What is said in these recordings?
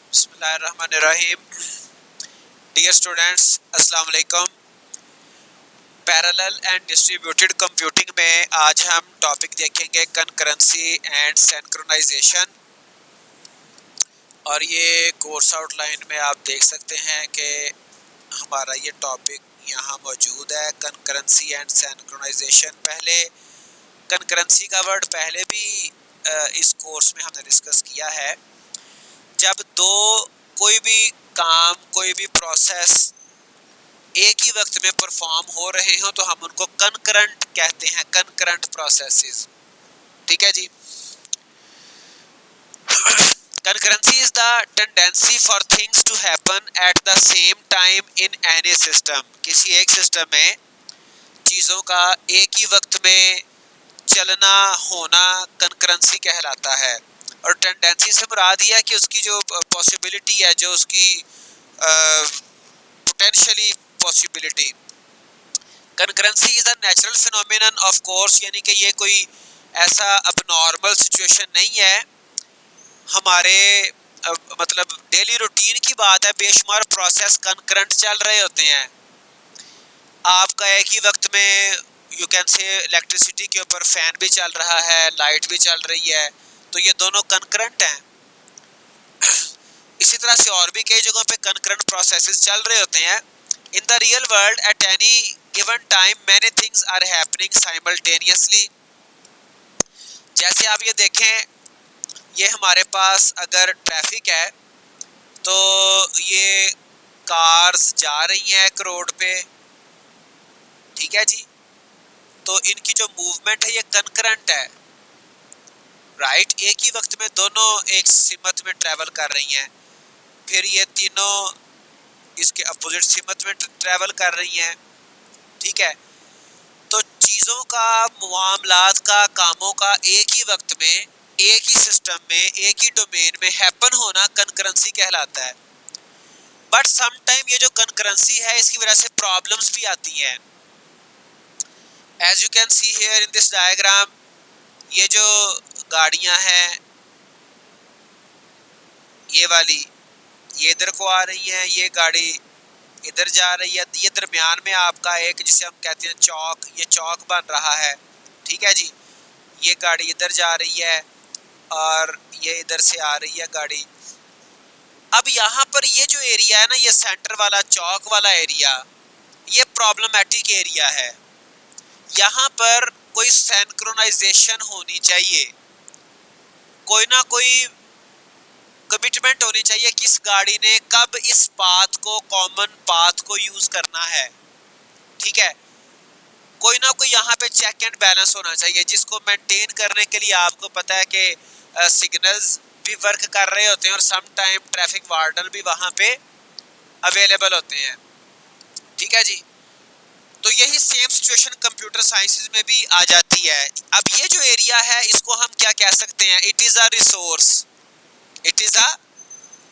बिस्मिल्लाहिर्रहमानिर्रहीम। Dear students, अस्सलाम वालेकुम। पैरेलल एंड डिस्ट्रीब्यूटेड कंप्यूटिंग में आज हम टॉपिक देखेंगे कंकरेंसी एंड सिंक्रोनाइजेशन। और ये कोर्स आउटलाइन में आप देख सकते हैं कि हमारा ये टॉपिक यहाँ मौजूद है, कंकरेंसी एंड सिंक्रोनाइजेशन। पहले कंकरेंसी का वर्ड पहले भी इस कोर्स में हमने डिस्कस किया है। जब कोई भी काम, कोई भी प्रोसेस एक ही वक्त में परफॉर्म हो रहे हो तो हम उनको कंकरेंट कहते हैं, कंकरेंट प्रोसेसेस। ठीक है जी। Concurrency is the tendency for things to happen at the same time in any system. किसी एक सिस्टम में चीज़ों का एक ही वक्त में चलना होना कंकरेंसी कहलाता है। और टेंडेंसी से मुराद यह है कि उसकी जो पॉसिबिलिटी है, जो उसकी potentially possibility. Concurrency is a natural phenomenon of course, यानी कि ये कोई ऐसा अबनॉर्मल सिचुएशन नहीं है। हमारे मतलब डेली रूटीन की बात है, बेशुमार प्रोसेस कंकरेंट चल रहे होते हैं। आपका एक ही वक्त में यू कैन से इलेक्ट्रिसिटी के ऊपर फैन भी चल रहा है, लाइट भी चल रही है, तो ये दोनों कंकरेंट हैं। इसी तरह से और भी कई जगहों पे कंकरेंट प्रोसेसेस चल रहे होते हैं। In the real world at any given time many things are happening simultaneously. जैसे आप ये देखें, ये हमारे पास अगर ट्रैफिक है तो ये कार्स जा रही हैं एक रोड पे, ठीक है जी। तो इनकी जो मूवमेंट है ये कंकरेंट है, राइट। एक ही वक्त में दोनों एक सिमत में ट्रैवल कर रही हैं। फिर ये तीनों इसके अपोजिट सिमत में ट्रैवल कर रही हैं, ठीक है। तो चीज़ों का, मामलात का, कामों का एक ही वक्त में, एक ही सिस्टम में, एक ही डोमेन में हैपन होना कंकरेंसी कहलाता है। बट समटाइम ये जो कंकरेंसी है इसकी वजह से प्रॉब्लम्स भी आती हैं। As you can see here in this diagram, ये जो गाड़ियां हैं, ये वाली ये इधर को आ रही है, ये गाड़ी इधर जा रही है। ये दरमियान में आपका एक जिसे हम कहते हैं चौक, ये चौक बन रहा है, ठीक है जी। ये गाड़ी इधर जा रही है और ये इधर से आ रही है गाड़ी। अब यहाँ पर ये जो एरिया है ना, ये सेंटर वाला चौक वाला एरिया, ये प्रॉब्लमेटिक एरिया है। यहाँ पर कोई सिंक्रोनाइजेशन होनी चाहिए, कोई ना कोई कमिटमेंट होनी चाहिए किस गाड़ी ने कब इस पाथ को, कॉमन पाथ को यूज करना है, ठीक है। कोई ना कोई यहाँ पे चेक एंड बैलेंस होना चाहिए, जिसको मेंटेन करने के लिए आपको पता है कि सिग्नल्स भी वर्क कर रहे होते हैं और सम टाइम ट्रैफिक वार्डन भी वहाँ पे अवेलेबल होते हैं, ठीक है जी। तो यही सेम सिचुएशन कंप्यूटर साइंसेज में भी आ जाती है। अब ये जो एरिया है इसको हम क्या कह सकते हैं? It is a resource, it is a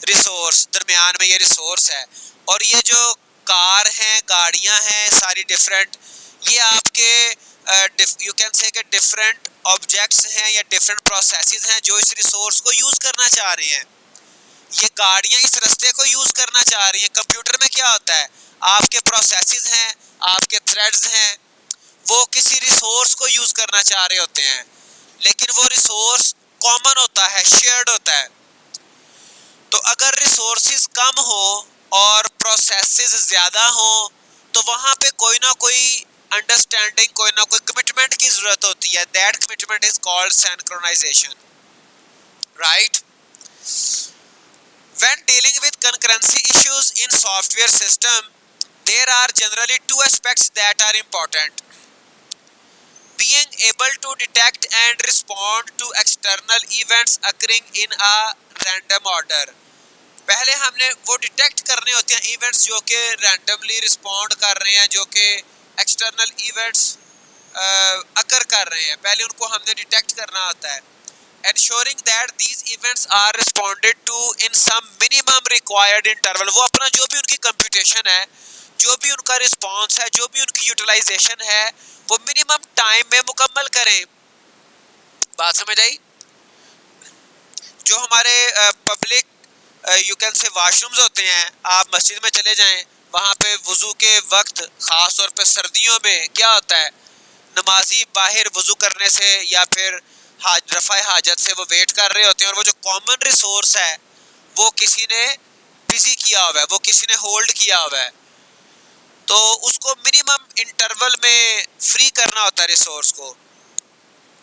resource. दरमियान में ये रिसोर्स है। और ये जो कार हैं, गाड़ियां हैं सारी डिफरेंट, ये आपके यू कैन से कि डिफरेंट ऑब्जेक्ट्स हैं या डिफरेंट प्रोसेसेस हैं जो इस रिसोर्स को यूज करना चाह रहे हैं। ये गाड़ियां इस रास्ते को यूज करना चाह रही हैं। कंप्यूटर में क्या होता है, आपके प्रोसेसेस हैं, आपके थ्रेड्स हैं, वो किसी रिसोर्स को यूज करना चाह रहे होते हैं, लेकिन वो रिसोर्स कॉमन होता है, शेयर्ड होता है। तो अगर रिसोर्सेज कम हो और प्रोसेसेस ज्यादा हो तो वहां पे कोई ना कोई अंडरस्टैंडिंग, कोई ना कोई कमिटमेंट की जरूरत होती है। That commitment is called synchronization, right. When dealing with concurrency issues in software system, there are generally two aspects that are important. Being able to detect and respond to external events occurring in a random order. पहले हमने वो detect करने होते हैं events जो कि randomly respond कर रहे हैं, जो कि एक्सटर्नल इवेंट्स अकर कर रहे हैं, पहले उनको हमने डिटेक्ट करना होता है। Ensuring that these events are responded to in some minimum required interval. वो अपना जो भी उनकी कंप्यूटेशन है, जो भी उनका रिस्पॉन्स है, जो भी उनकी यूटिलाइजेशन है, वो मिनिमम टाइम में मुकम्मल करें। बात समझ आई? जो हमारे public you can say washrooms होते हैं, आप मस्जिद में चले जाएं, वहाँ पे वज़ू के वक्त ख़ास तौर पे सर्दियों में क्या होता है, नमाजी बाहर वज़ू करने से या फिर रफ़ा हाजत से वो वेट कर रहे होते हैं, और वो जो कॉमन रिसोर्स है वो किसी ने बिजी किया हुआ है, वो किसी ने होल्ड किया हुआ है, तो उसको मिनिमम इंटरवल में फ्री करना होता है रिसोर्स को।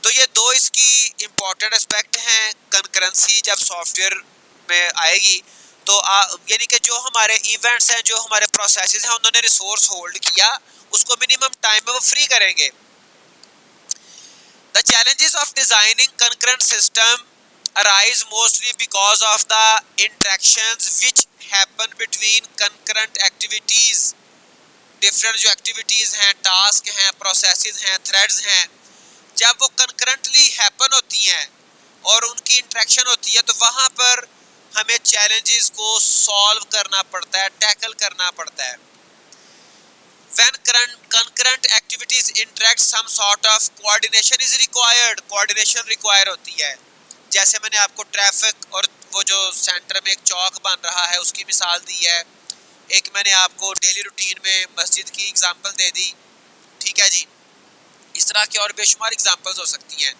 तो ये दो इसकी इम्पॉर्टेंट एस्पेक्ट हैं। कंकरेंसी जब सॉफ्टवेयर में आएगी तो यानी कि जो हमारे इवेंट्स हैं, जो हमारे प्रोसेसेस हैं, उन्होंने रिसोर्स होल्ड किया, उसको मिनिमम टाइम में वो फ्री करेंगे। The challenges of designing concurrent system arise mostly because of the interactions which happen between concurrent activities। Different जो एक्टिविटीज़ हैं, टास्क हैं, प्रोसेसेस हैं, थ्रेड्स हैं, जब वो कंकरेंटली हैपन होती हैं और उनकी इंटरेक्शन होती है तो वहाँ पर हमें चैलेंजेस को सॉल्व करना पड़ता है, टैकल करना पड़ता है। When concurrent activities interact, some sort of coordination is required। coordination require होती है। जैसे मैंने आपको ट्रैफिक और वो जो सेंटर में एक चौक बन रहा है उसकी मिसाल दी है, एक मैंने आपको डेली रूटीन में मस्जिद की एग्जांपल दे दी, ठीक है जी। इस तरह की और बेशुमार एग्जांपल्स हो सकती हैं।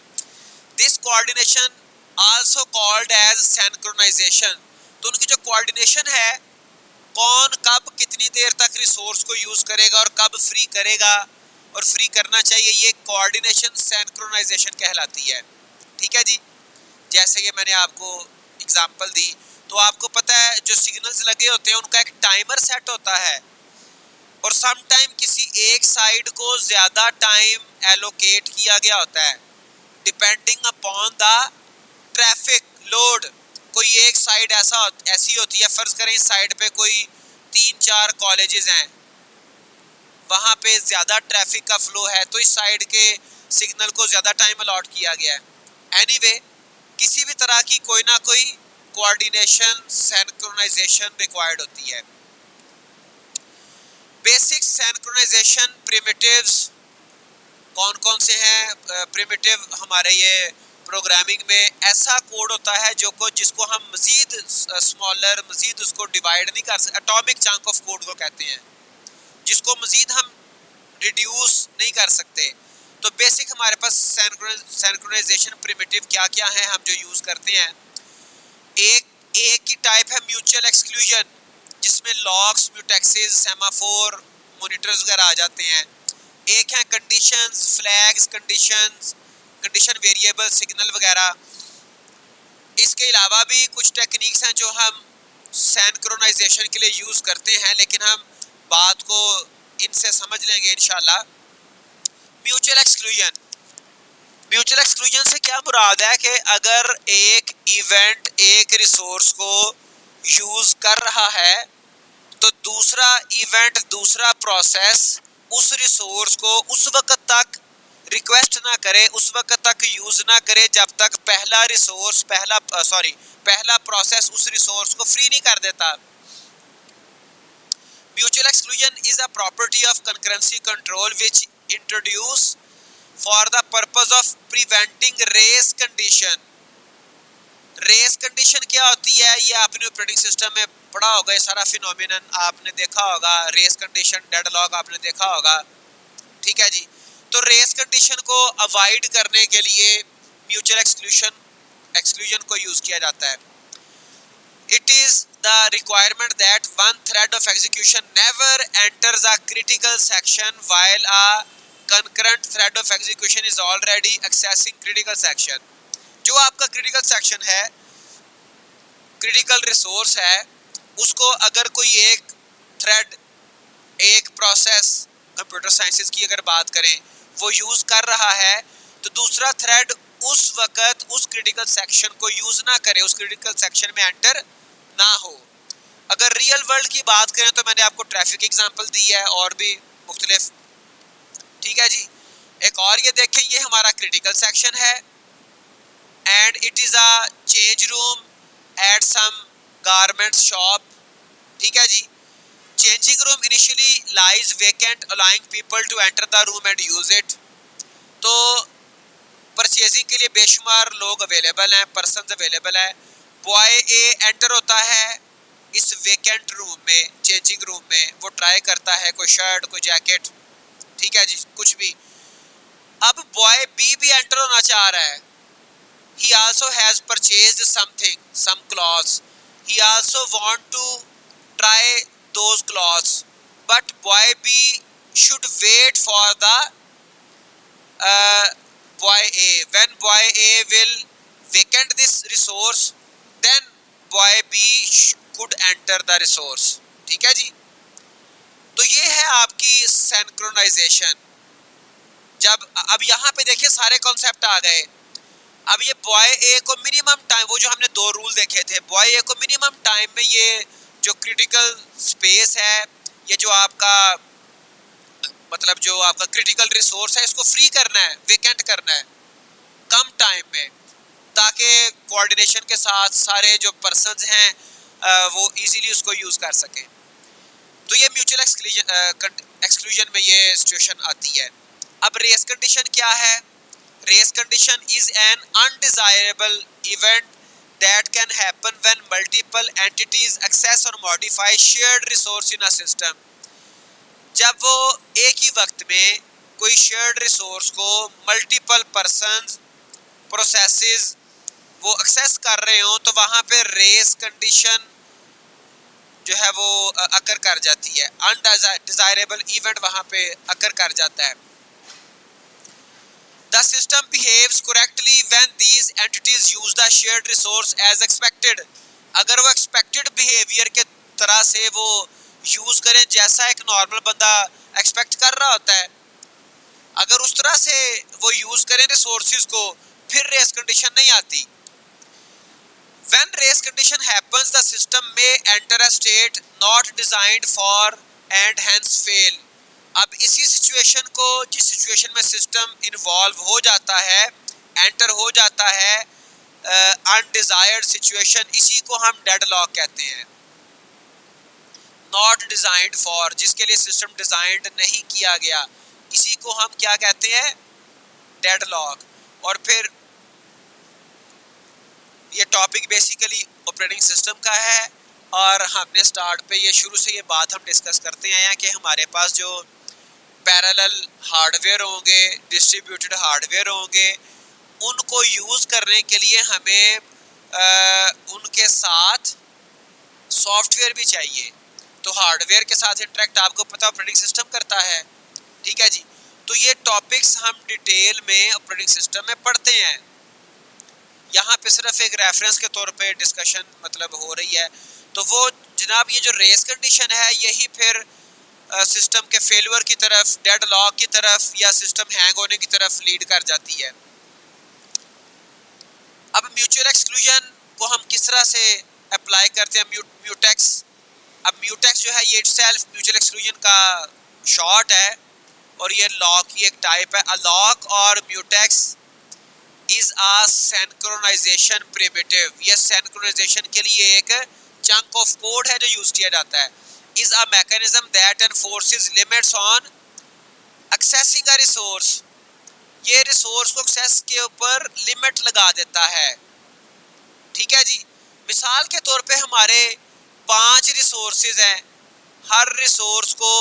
This coordination also called as synchronization. तो उनकी जो कोऑर्डिनेशन है, कौन कब कितनी देर तक रिसोर्स को यूज करेगा और कब फ्री करेगा और फ्री करना चाहिए, ये कोऑर्डिनेशन सिंक्रोनाइजेशन कहलाती है, ठीक है जी। जैसे ये मैंने आपको एग्जांपल दी, तो आपको पता है जो सिग्नल्स लगे होते हैं उनका एक टाइमर सेट होता है, और सम टाइम किसी एक साइड को ज़्यादा टाइम एलोकेट किया गया होता है depending upon the traffic load. कोई एक साइड ऐसी होती है, फ़र्ज़ करें इस साइड पे कोई 3-4 कॉलेजेस हैं, वहाँ पे ज़्यादा ट्रैफिक का फ्लो है, तो इस साइड के सिग्नल को ज़्यादा टाइम अलॉट किया गया है। एनीवे, किसी भी तरह की कोई ना कोई कोऑर्डिनेशन सिंक्रोनाइजेशन रिक्वायर्ड होती है। बेसिक सिंक्रोनाइजेशन प्रिमिटिव्स कौन कौन से हैं? प्रिमिटिव हमारे ये प्रोग्रामिंग में ऐसा कोड होता है जिसको हम मज़ीद स्मॉलर, मज़ीद उसको डिवाइड नहीं कर सकते, एटॉमिक चंक ऑफ कोड को कहते हैं, जिसको मज़ीद हम रिड्यूस नहीं कर सकते। तो बेसिक हमारे पास सिंक्रोनाइजेशन प्रिमिटिव क्या क्या है हम जो यूज़ करते हैं। एक ही टाइप है म्यूचुअल एक्सक्लूजन, जिसमें लॉक्स, म्यूटेक्सेस, सेमाफोर, मॉनिटर्स वगैरह आ जाते हैं। एक है conditions, flags, condition variable, signal वगैरह। इसके अलावा भी कुछ टेक्निक्स हैं जो हम सिंक्रोनाइजेशन के लिए यूज़ करते हैं, लेकिन हम बात को इनसे समझ लेंगे इंशाल्लाह। म्यूचुअल एक्सक्लूजन से क्या मुराद है कि अगर एक इवेंट एक रिसोर्स को यूज़ कर रहा है तो दूसरा इवेंट, दूसरा प्रोसेस उस रिसोर्स को उस वक्त तक रिक्वेस्ट ना करे, उस वक्त तक यूज़ ना करे जब तक पहला प्रोसेस उस रिसोर्स को फ्री नहीं कर देता। Mutual exclusion is a property of concurrency control which introduce for the purpose of preventing race condition. Race condition क्या होती है, ये आपने ऑपरेटिंग सिस्टम में पढ़ा होगा, ये सारा फिनोमिनन आपने देखा होगा। रेस कंडीशन, डेडलॉक आपने देखा होगा, ठीक है जी। तो रेस कंडीशन को अवॉइड करने के लिए म्यूचुअल एक्सक्लूजन को यूज़ किया जाता है। It is the requirement that one thread of execution never enters a critical section while a concurrent thread of execution is already accessing critical section। जो आपका क्रिटिकल सेक्शन है, क्रिटिकल रिसोर्स है, उसको अगर कोई एक थ्रेड, एक प्रोसेस, कंप्यूटर साइंसेस की अगर बात करें, वो यूज़ कर रहा है तो दूसरा थ्रेड उस वक्त उस क्रिटिकल सेक्शन को यूज़ ना करे, उस क्रिटिकल सेक्शन में एंटर ना हो। अगर रियल वर्ल्ड की बात करें तो मैंने आपको ट्रैफिक एग्जांपल दी है और भी मुख्तलिफ, ठीक है जी। एक और ये देखें, ये हमारा क्रिटिकल सेक्शन है and it is a change room at some garment shop, ठीक है जी। Changing room initially lies vacant allowing people to enter the room and use it. तो परचेजिंग के लिए बेशुमार लोग अवेलेबल हैं, पर्सनस अवेलेबल है, बॉय ए एंटर होता है इस वेकेंट रूम में, चेंजिंग रूम में, वो ट्राई करता है कोई शर्ट, कोई जैकेट, ठीक है जी, कुछ भी। अब बॉय बी भी एंटर होना चाह रहा है। He also has purchased something, some clothes. He also want to try those clothes, but boy B should wait for the boy A. When boy A will vacant this resource, then boy B could enter the resource. ठीक है जी। तो ये है आपकी synchronisation. जब अब यहाँ पे देखिए सारे कॉन्सेप्ट आ गए। अब ये बॉय ए को मिनिमम टाइम, वो जो हमने 2 रूल देखे थे, बॉय ए को मिनिमम टाइम में ये जो क्रिटिकल स्पेस है, ये जो आपका मतलब जो आपका क्रिटिकल रिसोर्स है, इसको फ्री करना है, वेकेंट करना है कम टाइम में, ताकि कोऑर्डिनेशन के साथ सारे जो पर्सन्स हैं वो इजीली उसको यूज कर सकें। तो ये म्यूचुअल एक्सक्लूजन में ये सिचुएशन आती है। अब रेस कंडीशन क्या है? Race condition is an undesirable event that can happen when multiple entities access or modify shared resource in a system. जब वो एक ही वक्त में कोई shared resource को multiple persons, processes वो access कर रहे हो, तो वहाँ पे race condition जो है वो अकर कर जाती है, undesirable event वहाँ पे अकर कर जाता है। The system behaves correctly when these entities use the shared resource as expected. अगर वो expected behavior के तरह से वो यूज करें जैसा एक नॉर्मल बंदा एक्सपेक्ट कर रहा होता है, अगर उस तरह से वो यूज करें रिसोर्सेज को, फिर रेस कंडीशन नहीं आती। When race condition happens, the system may enter a state not designed for and hence fail. अब इसी सिचुएशन को, जिस सिचुएशन में सिस्टम इन्वॉल्व हो जाता है, एंटर हो जाता है, अनडिजायर्ड सिचुएशन, इसी को हम डेडलॉक कहते हैं। नॉट डिजाइंड फॉर, जिसके लिए सिस्टम डिजाइंड नहीं किया गया, इसी को हम क्या कहते हैं? डेडलॉक। और फिर ये टॉपिक बेसिकली ऑपरेटिंग सिस्टम का है, और हमने स्टार्ट पे ये शुरू से ये बात हम डिस्कस करते आए हैं कि हमारे पास जो पैरेलल हार्डवेयर होंगे, डिस्ट्रीब्यूटेड हार्डवेयर होंगे, उनको यूज़ करने के लिए हमें उनके साथ सॉफ्टवेयर भी चाहिए। तो हार्डवेयर के साथ इंटरेक्ट आपको पता ऑपरेटिंग सिस्टम करता है, ठीक है जी। तो ये टॉपिक्स हम डिटेल में ऑपरेटिंग सिस्टम में पढ़ते हैं। यहाँ पे सिर्फ एक रेफरेंस के तौर पे डिस्कशन मतलब हो रही है। तो वो जनाब ये जो रेस कंडीशन है, यही फिर सिस्टम के फेलियर की तरफ, डेडलॉक की तरफ, या सिस्टम हैंग होने की तरफ लीड कर जाती है। अब म्यूचुअल एक्सक्लूजन को हम किस तरह से अप्लाई करते हैं? म्यूटेक्स। अब म्यूटेक्स जो है ये इटसेल्फ म्यूचुअल एक्सक्लूजन का शॉर्ट है, और ये लॉक की एक टाइप है। अ लॉक और mutex is a synchronization primitive. ये सिंक्रोनाइजेशन के लिए एक चंक ऑफ कोड है जो यूज किया जाता है। is a mechanism that enforces limits on accessing a resource. ये रिसोर्स को एक्सेस के ऊपर लिमिट लगा देता है, ठीक है जी। मिसाल के तौर पे हमारे 5 रिसोर्सेज हैं, हर रिसोर्स को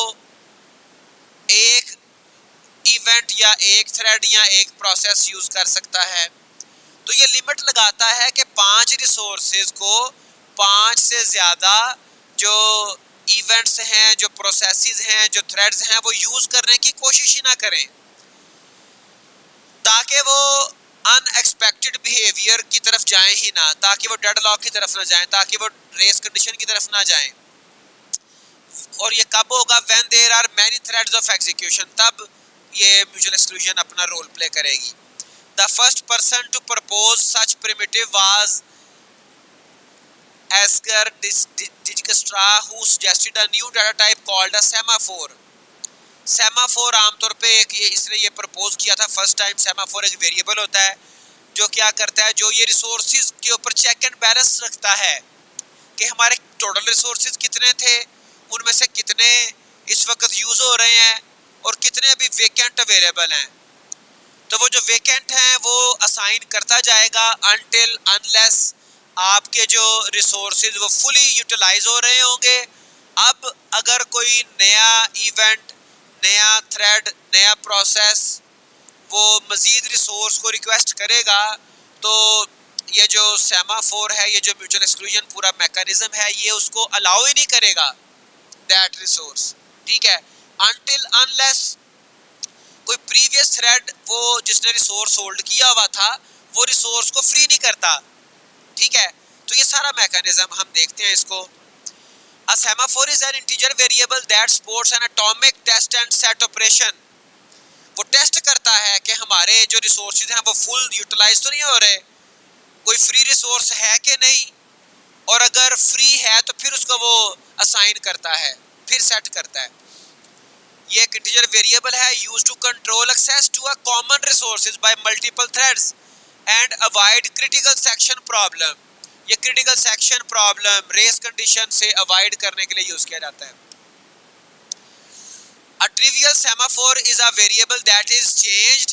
एक इवेंट या एक थ्रेड या एक प्रोसेस यूज कर सकता है। तो ये लिमिट लगाता है कि 5 रिसोर्सेज को 5 से ज़्यादा जो इवेंट्स हैं, जो प्रोसेसेस हैं, जो थ्रेड्स हैं, वो यूज करने की कोशिश ही ना करें, ताकि वो अनएक्सपेक्टेड बिहेवियर की तरफ जाएं ही ना, ताकि वो डेडलॉक की तरफ ना जाएं, ताकि वो रेस कंडीशन की तरफ ना जाएं। और ये कब होगा? When there are many threads of execution, तब ये म्यूचुअल एक्सक्लूजन अपना रोल प्ले करेगी। The first person to propose such primitive was Esker Dijkstra, who suggested a new data type called a semaphore. Semaphore आमतौर पे एक इसने ये propose किया था फर्स्ट टाइम। सेमाफोर एक वेरिएबल होता है जो क्या करता है, जो ये रिसोर्सेज के ऊपर चेक एंड बैलेंस रखता है कि हमारे टोटल रिसोर्सेज कितने थे, उनमें से कितने इस वक्त यूज हो रहे हैं और कितने अभी वेकेंट अवेलेबल हैं। तो वो जो वेकेंट हैं वो असाइन करता जाएगा अनटिल अनलेस आपके जो रिसोर्सेज वो फुली यूटिलाइज हो रहे होंगे। अब अगर कोई नया इवेंट, नया थ्रेड, नया प्रोसेस वो मज़ीद रिसोर्स को रिक्वेस्ट करेगा तो ये जो सेमाफोर है, ये जो म्यूचुअल एक्सक्लूजन पूरा मैकेनिज्म है, ये उसको अलाउ ही नहीं करेगा दैट रिसोर्स। ठीक है, अनटिल अनलेस कोई प्रीवियस थ्रेड वो जिसने रिसोर्स होल्ड किया हुआ था वो रिसोर्स को फ्री नहीं करता। ठीक है, तो ये सारा मैकेनिज्म हम देखते हैं इसको। A semaphore is an integer variable that supports an atomic test and set operation। वो टेस्ट करता है कि हमारे जो रिसोर्सेज हैं वो फुल यूटिलाइज तो नहीं हो रहे, कोई फ्री रिसोर्स है कि नहीं, और अगर फ्री है तो फिर उसको वो असाइन करता है, फिर सेट करता है। ये एक इंटीजर वेरिएबल है used to control access to a common resources by multiple threads and avoid critical section problem. ये critical section problem race condition से अवॉइड करने के लिए यूज किया जाता है। A trivial semaphore is a variable that is changed,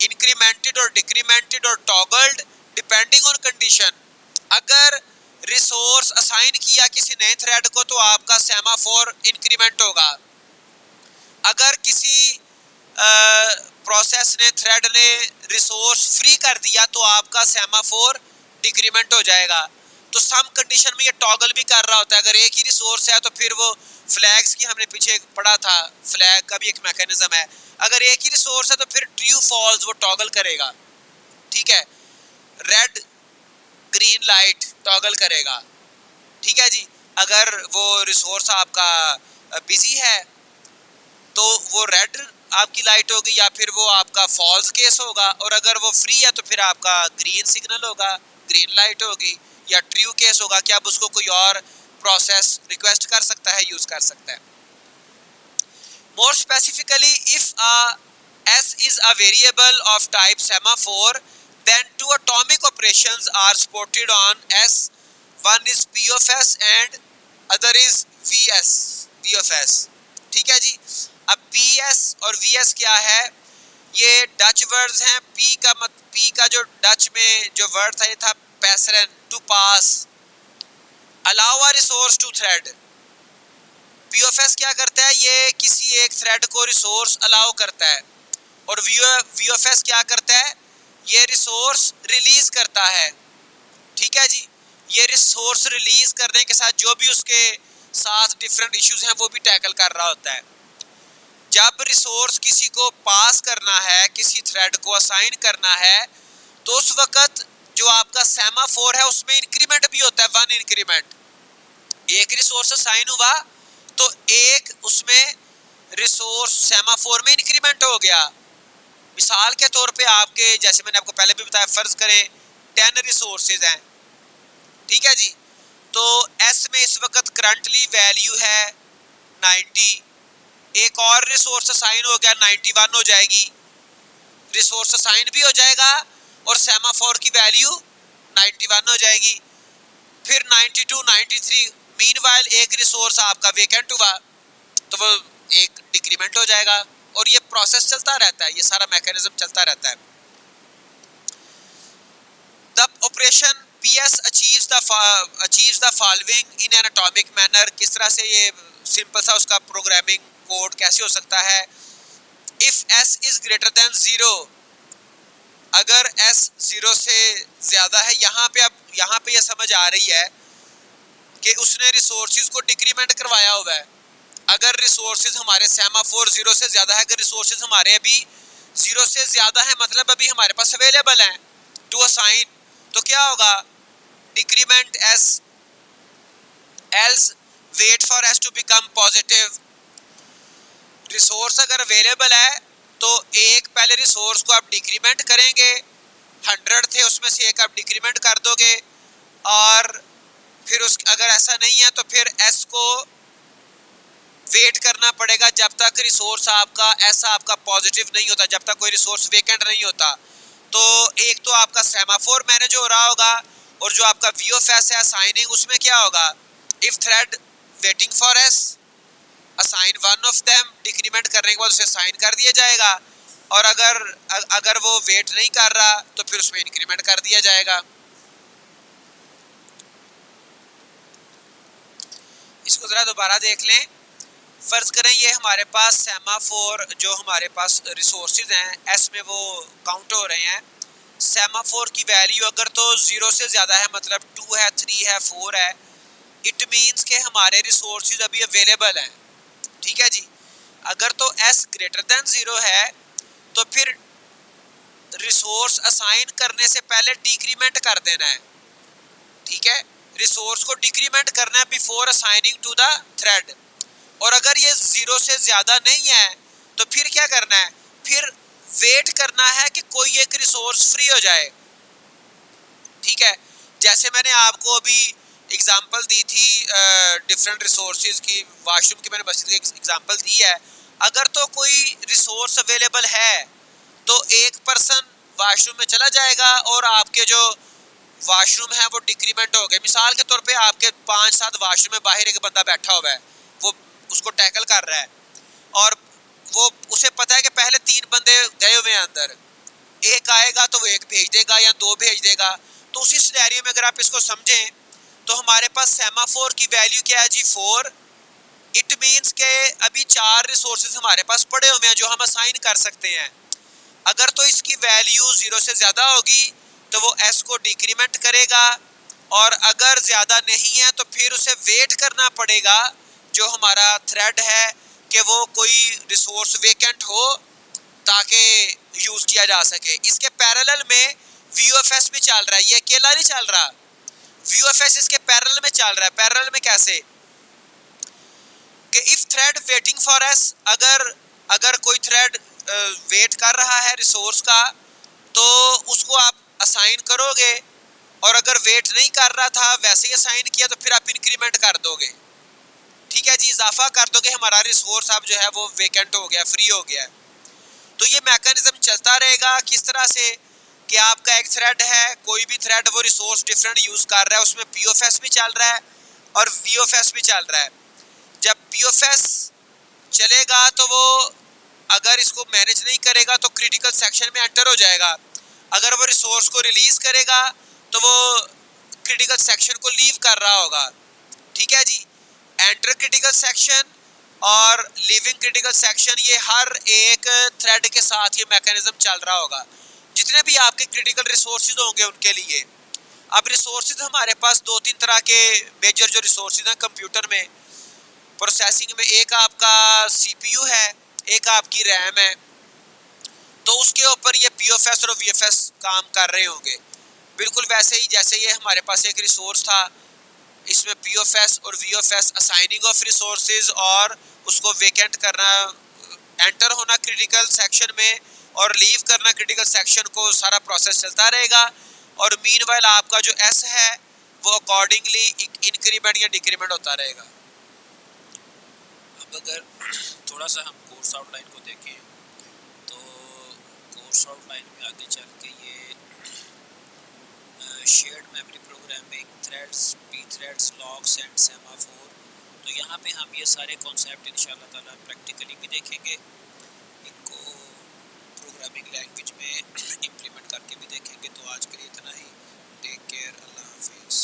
incremented or decremented or toggled depending on condition। अगर resource assign किया किसी नए थ्रेड को तो आपका सेमाफोर इंक्रीमेंट होगा। अगर किसी प्रोसेस ने, थ्रेड ने रिसोर्स फ्री कर दिया तो आपका सेमाफोर डिक्रीमेंट हो जाएगा। तो सम कंडीशन में ये टॉगल भी कर रहा होता है। अगर एक ही रिसोर्स है तो फिर वो फ्लैग्स की हमने पीछे पढ़ा था, फ्लैग का भी एक मैकेनिज्म है। अगर एक ही रिसोर्स है तो फिर ट्रू फॉल्स वो टॉगल करेगा। ठीक है, रेड ग्रीन लाइट टॉगल करेगा। ठीक है जी, अगर वो रिसोर्स आपका बिजी है तो वो रेड आपकी लाइट होगी या फिर वो आपका फॉल्स केस होगा, और अगर वो फ्री है तो फिर आपका ग्रीन सिग्नल होगा, ग्रीन लाइट होगी, या ट्रू केस होगा कि अब उसको कोई और प्रोसेस रिक्वेस्ट कर सकता है, यूज कर सकता है। More specifically if S is a variable of type semaphore then two atomic operations are supported on S। one is P of S and other is VS, V of S। ठीक है जी, अब PS और VS क्या है? ये Dutch words हैं। P का जो डच में जो वर्ड था ये था पैसरन, to pass, allow a resource to thread. P of S क्या करता है? ये किसी एक थ्रेड को रिसोर्स अलाउ करता है, और V of S क्या करता है? ये रिसोर्स रिलीज करता है। ठीक है जी, ये रिसोर्स रिलीज करने के साथ जो भी उसके साथ डिफरेंट इश्यूज हैं वो भी टैकल कर रहा होता है। जब रिसोर्स किसी को पास करना है, किसी थ्रेड को असाइन करना है, तो उस वक्त जो आपका सेमाफोर है उसमें इंक्रीमेंट भी होता है, वन इंक्रीमेंट। एक रिसोर्स असाइन हुआ तो एक उसमें रिसोर्स सेमाफोर में इंक्रीमेंट हो गया। मिसाल के तौर पे आपके, जैसे मैंने आपको पहले भी बताया, फर्ज करें 10 रिसोर्सेज हैं। ठीक है जी, तो S में इस वक्त करंटली वैल्यू है 90, एक और रिसोर्स असाइन हो गया 91 हो जाएगी, रिसोर्स असाइन भी हो जाएगा और सेमाफोर की वैल्यू 91 हो जाएगी। फिर 92, 93, मीनवाइल एक रिसोर्स आपका वेकेंट हुआ तो वो एक डिक्रीमेंट हो जाएगा, और ये प्रोसेस चलता रहता है, ये सारा मैकेनिज्म चलता रहता है। The operation PS achieves the following in an atomic manner। किस तरह से ये सिंपल सा उसका प्रोग्रामिंग कोड कैसे हो सकता है? If S is greater than 0, अगर S 0 से ज्यादा है, यहाँ पे ये समझ आ रही है कि उसने रिसोर्सेज को डिक्रीमेंट करवाया हुआ है। अगर रिसोर्सेज हमारे सेमाफोर 0 से ज्यादा है, अगर रिसोर्सेज हमारे अभी 0 से ज्यादा है, मतलब अभी हमारे पास अवेलेबल हैं टू असाइन, तो क्या होगा? Decrement S, else wait for S to become positive. Resource अगर अवेलेबल है तो एक पहले रिसोर्स को आप डिक्रीमेंट करेंगे, 100 थे उसमें से एक आप डिक्रीमेंट कर दोगे, और फिर अगर ऐसा नहीं है तो फिर S को वेट करना पड़ेगा जब तक रिसोर्स आपका पॉजिटिव नहीं होता, जब तक कोई रिसोर्स वेकेंट नहीं होता। तो एक तो आपका सेमाफोर मैनेज हो रहा होगा, और जो आपका V of S है असाइनिंग, उसमें क्या होगा? If thread waiting for S assign one of them, decrement करने के बाद उसे असाइन कर दिया जाएगा, और अगर वो वेट नहीं कर रहा तो फिर उसमें इंक्रीमेंट कर दिया जाएगा। इसको ज़रा दोबारा देख लें। फ़र्ज़ करें ये हमारे पास सेमाफोर जो हमारे पास रिसोर्सेज हैं एस में वो काउंट हो रहे हैं। सेमाफोर की वैल्यू अगर तो 0 से ज़्यादा है, मतलब 2 है, 3 है, 4 है, इट मीन्स के हमारे रिसोर्सेज अभी अवेलेबल हैं। ठीक है जी। अगर तो S ग्रेटर देन 0 है तो फिर रिसोर्स असाइन करने से पहले डिक्रीमेंट कर देना है। ठीक है, रिसोर्स को डिक्रीमेंट करना है before assigning to the thread. और अगर ये 0 से ज़्यादा नहीं है तो फिर क्या करना है, फिर वेट करना है कि कोई एक रिसोर्स फ्री हो जाए। ठीक है, जैसे मैंने आपको अभी एग्जांपल दी थी डिफरेंट रिसोर्सेज की, वॉशरूम की मैंने मस्जिद की एग्जांपल दी है। अगर तो कोई रिसोर्स अवेलेबल है तो एक पर्सन वॉशरूम में चला जाएगा और आपके जो वॉशरूम है वो डिक्रीमेंट हो गए। मिसाल के तौर पे आपके 5-7 वॉशरूम में बाहर एक बंदा बैठा हुआ है, वो उसको टैकल कर रहा है और वो उसे पता है कि पहले 3 बंदे गए हुए हैं अंदर, एक आएगा तो वो एक भेज देगा या 2 भेज देगा। तो उसी सिनेरियो में अगर आप इसको समझें तो हमारे पास सेमाफोर की वैल्यू क्या है जी, 4। इट मीन्स के अभी 4 रिसोर्सेज हमारे पास पड़े हुए हैं जो हम असाइन कर सकते हैं। अगर तो इसकी वैल्यू 0 से ज़्यादा होगी तो वो S को डिक्रीमेंट करेगा, और अगर ज़्यादा नहीं है तो फिर उसे वेट करना पड़ेगा जो हमारा थ्रेड है कि वो कोई रिसोर्स वेकेंट हो ताकि यूज़ किया जा सके। इसके पैरेलल में VOFS भी चल रहा है, ये अकेला नहीं चल रहा, VOFS इसके पैरेलल में चल रहा है। पैरेलल में कैसे कि if thread waiting for S, अगर कोई थ्रेड वेट कर रहा है रिसोर्स का तो उसको आप असाइन करोगे, और अगर वेट नहीं कर रहा था वैसे ही असाइन किया तो फिर आप इंक्रीमेंट कर दोगे। ठीक है जी, इजाफा कर दोगे, हमारा रिसोर्स अब जो है वो वेकेंट हो गया, फ्री हो गया। तो ये मैकेनिज्म चलता रहेगा किस तरह से कि आपका एक थ्रेड है, कोई भी थ्रेड वो रिसोर्स डिफरेंट यूज़ कर रहा है, उसमें POFS भी चल रहा है और VOFS भी चल रहा है। जब POFS चलेगा तो वो अगर इसको मैनेज नहीं करेगा तो क्रिटिकल सेक्शन में एंटर हो जाएगा। अगर वो रिसोर्स को रिलीज करेगा तो वो क्रिटिकल सेक्शन को लीव कर रहा होगा। ठीक है जी, एंटर क्रिटिकल सेक्शन और लीविंग क्रिटिकल सेक्शन, ये हर एक थ्रेड के साथ ये मैकेनिज्म चल रहा होगा जितने भी आपके क्रिटिकल रिसोर्सेज होंगे उनके लिए। अब रिसोर्सेज हमारे पास 2-3 तरह के मेजर जो रिसोर्सेज हैं कंप्यूटर में प्रोसेसिंग में, एक आपका CPU है, एक आपकी रैम है। तो उसके ऊपर ये POFS और VFS काम कर रहे होंगे, बिल्कुल वैसे ही जैसे ये हमारे पास एक रिसोर्स था, इसमें POFS और VFS असाइनिंग ऑफ रिसोर्सेज और उसको वेकेंट करना, एंटर होना क्रिटिकल सेक्शन में और लीव करना क्रिटिकल सेक्शन को, सारा प्रोसेस चलता रहेगा। और मीनवाइल आपका जो S है वो अकॉर्डिंगली इंक्रीमेंट या डिक्रीमेंट होता रहेगा। अब अगर थोड़ा सा हम कोर्स आउटलाइन को देखें तो कोर्स आउटलाइन में आगे चल के ये shared memory programming, threads, Pthreads, locks and semaphore, तो यहाँ पे हम ये सारे कॉन्सेप्ट इंशाल्लाह ताला प्रैक्टिकली भी देखेंगे, इनको प्रोग्रामिंग लैंग्वेज में इम्प्लीमेंट करके भी देखेंगे। तो आज के लिए इतना ही, टेक केयर, अल्लाह हाफिज़।